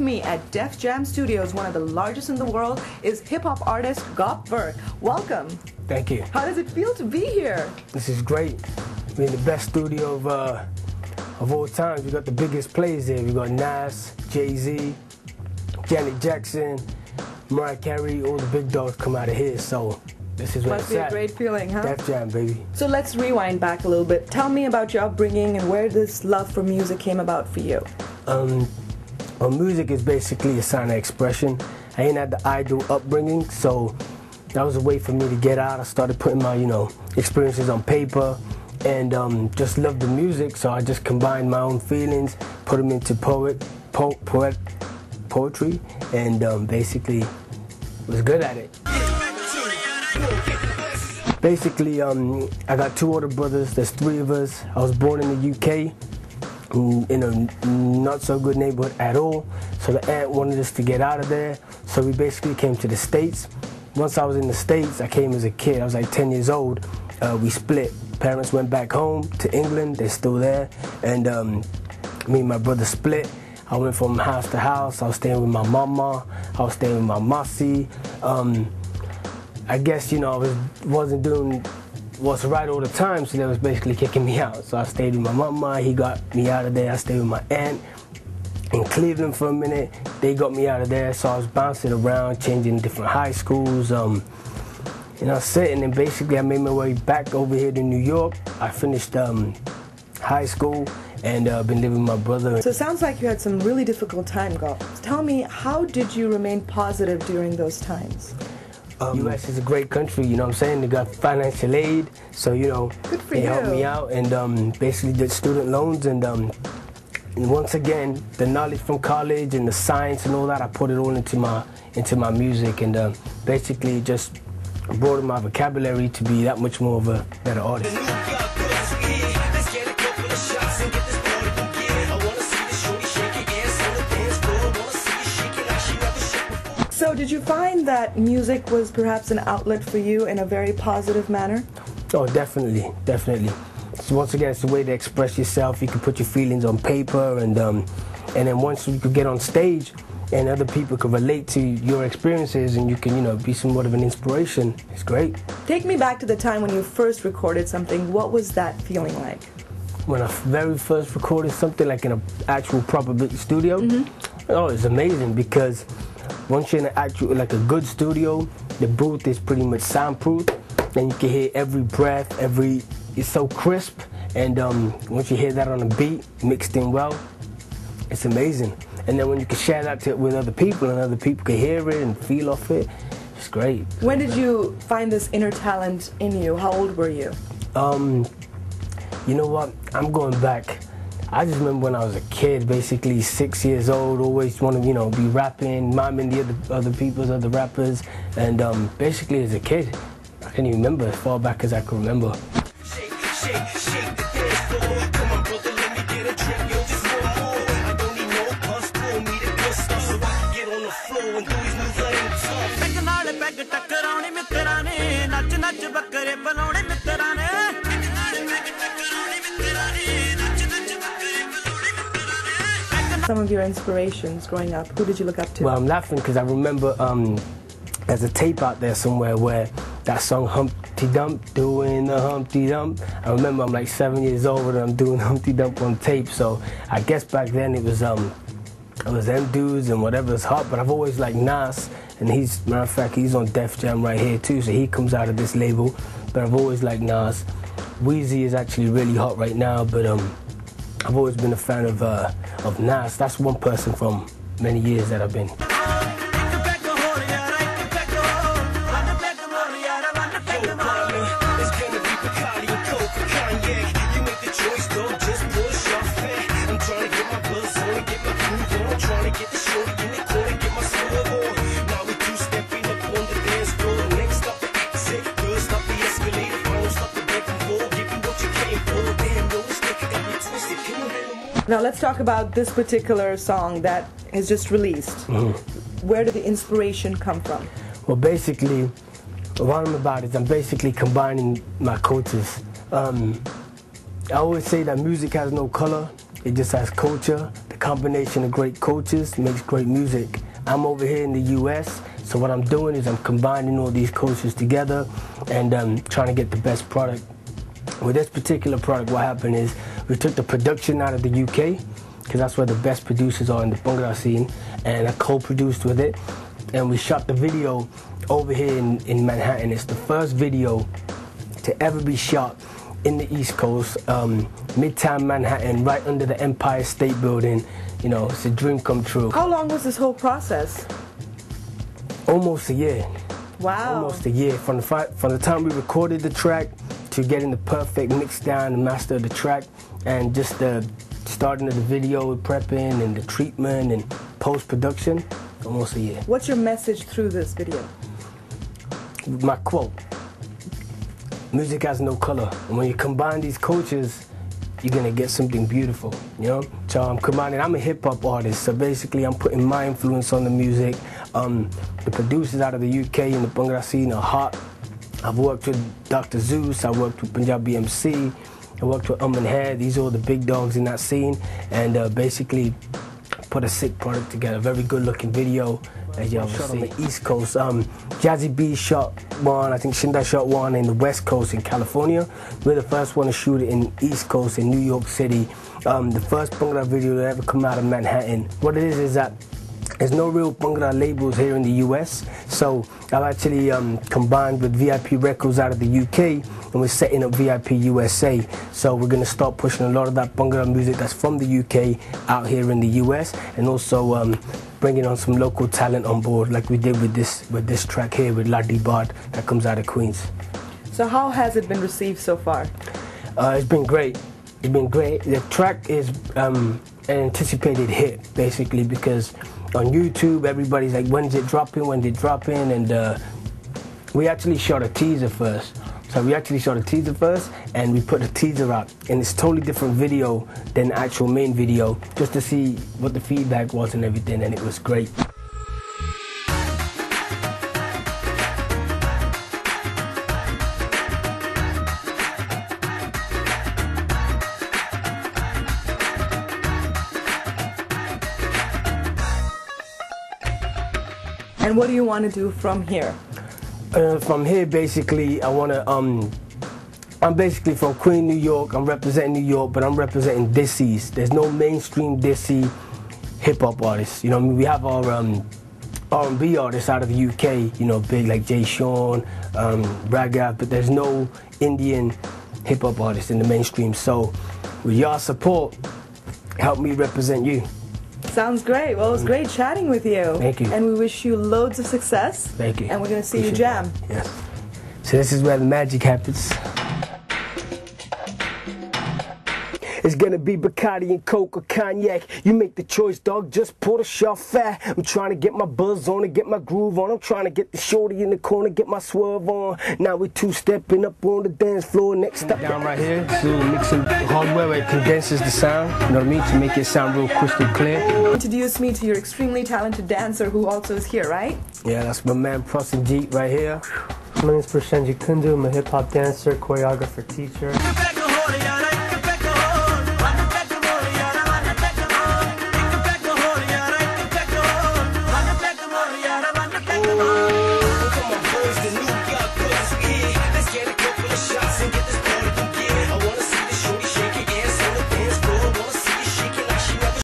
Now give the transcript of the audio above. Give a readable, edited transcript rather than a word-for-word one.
me at Def Jam Studios, one of the largest in the world, is hip-hop artist Gop Virk. Welcome. Thank you. How does it feel to be here? This is great. We're in the best studio of all times. We got the biggest players here. We got Nas, Jay-Z, Janet Jackson, Mariah Carey, all the big dogs come out of here, so this is where Must be a great feeling, huh? Def Jam, baby. So let's rewind back a little bit. Tell me about your upbringing and where this love for music came about for you. Well, music is basically a sign of expression. I ain't had the ideal upbringing, so that was a way for me to get out. I started putting my, experiences on paper and just loved the music, so I just combined my own feelings, put them into poetry, and basically was good at it. Basically, I got two older brothers, there's three of us. I was born in the UK, in a not so good neighborhood at all, so the aunt wanted us to get out of there, so we basically came to the States. Once I was in the States, I came as a kid, I was like 10 years old, we split. Parents went back home to England, they're still there, and me and my brother split. I went from house to house, I was staying with my mama, I was staying with my masi. I guess, I wasn't doing what's right all the time, so they was basically kicking me out. So I stayed with my mama, he got me out of there. I stayed with my aunt in Cleveland for a minute. They got me out of there, so I was bouncing around, changing different high schools, sitting, and basically I made my way back over here to New York. I finished high school and been living with my brother. So it sounds like you had some really difficult time, Gop. Tell me, how did you remain positive during those times? U.S. is a great country, you know what I'm saying? They got financial aid, so, Good for they you. helped me out and basically did student loans. And once again, the knowledge from college and the science and all that, I put it all into my music, and basically just broadened my vocabulary to be that much more of a better artist. So did you find that music was perhaps an outlet for you in a very positive manner? Oh, definitely, definitely. So once again, it's a way to express yourself. You can put your feelings on paper, and then once you could get on stage and other people could relate to your experiences, and you can, be somewhat of an inspiration. It's great. Take me back to the time when you first recorded something. What was that feeling like? When I very first recorded something, like in an actual proper studio, oh, it's amazing, because once you're in a good studio, the booth is pretty much soundproof, and you can hear every breath, it's so crisp, and once you hear that on a beat, mixed in well, it's amazing. And then when you can share that with other people, and other people can hear it and feel off it, it's great. When did you find this inner talent in you? How old were you? You know what, I'm going back. I just remember when I was a kid, basically 6 years old, always want to, be rapping, miming the other rappers, and basically as a kid, I can't even remember as far back as I can remember. Some of your inspirations growing up, who did you look up to? Well, I'm laughing because I remember there's a tape out there somewhere where that song Humpty Dump, doing the Humpty Dump. I remember I'm like 7 years old and I'm doing Humpty Dump on tape, so I guess back then it was them dudes and whatever's hot, but I've always liked Nas, and matter of fact, he's on Def Jam right here too, so he comes out of this label, but I've always liked Nas. Weezy is actually really hot right now, but I've always been a fan of Nas. That's one person from many years that I've been. Now let's talk about this particular song that is just released. Where did the inspiration come from? Well, basically, what I'm about is I'm basically combining my cultures. I always say that music has no color, It just has culture. The combination of great cultures makes great music. I'm over here in the US, so what I'm doing is I'm combining all these cultures together and trying to get the best product. With this particular product, what happened is we took the production out of the UK, because that's where the best producers are in the Bhangra scene, and I co-produced with it, and we shot the video over here in Manhattan. It's the first video to ever be shot in the East Coast, Midtown Manhattan, right under the Empire State Building. You know, it's a dream come true. How long was this whole process? Almost a year. Wow. Almost a year. From the time we recorded the track to getting the perfect mix down and master of the track, and just the starting of the video, prepping and the treatment and post-production, almost a year. What's your message through this video? My quote: music has no color. And when you combine these cultures, you're gonna get something beautiful, you know? So I'm combining, I'm a hip hop artist, so basically I'm putting my influence on the music. The producers out of the UK and the Bhangra scene are hot. I've worked with Dr. Zeus, I worked with Punjabi MC, I worked with and Hair. These are all the big dogs in that scene, and basically put a sick product together. Very good looking video, as y'all will see. On the East Coast, Jazzy B shot one, I think Shinda shot one in the West Coast in California. We're the first one to shoot it in East Coast in New York City. The first Bhangra video to ever come out of Manhattan. What it is that there's no real Bhangra labels here in the US, so I've actually combined with VIP Records out of the UK, and we're setting up VIP USA. So we're going to start pushing a lot of that Bhangra music that's from the UK out here in the US, and also bringing on some local talent on board, like we did with this track here with Laddi Bard that comes out of Queens. So how has it been received so far? It's been great. It's been great. The track is an anticipated hit, basically, because on YouTube, everybody's like, when's it dropping, and we actually shot a teaser first. So we actually shot a teaser first, and we put a teaser out, and it's a totally different video than the actual main video, just to see what the feedback was and everything, and it was great. And what do you want to do from here? From here, basically, I want to, I'm basically from Queens, New York. I'm representing New York, but I'm representing Dissies. There's no mainstream Dissy hip-hop artists. You know, I mean, we have our R&B artists out of the UK, you know, big like Jay Sean, Raghav, but there's no Indian hip-hop artists in the mainstream. So with your support, help me represent you. Sounds great. Well, it was great chatting with you. Thank you. And we wish you loads of success. Thank you. And we're going to see you jam. Yes. So this is where the magic happens. It's gonna be Bacardi and Coke or Cognac. You make the choice, dog. Just pour the shot fat. I'm trying to get my buzz on and get my groove on. I'm trying to get the shorty in the corner, get my swerve on. Now we're two-stepping up on the dance floor. Next step down right here. So mixing hardware where it condenses the sound. You know what I mean? To make it sound real crystal clear. Introduce me to your extremely talented dancer who also is here, right? Yeah, that's my man Prosenjit right here. My name is prosenjit kundu. I'm a hip-hop dancer, choreographer, teacher.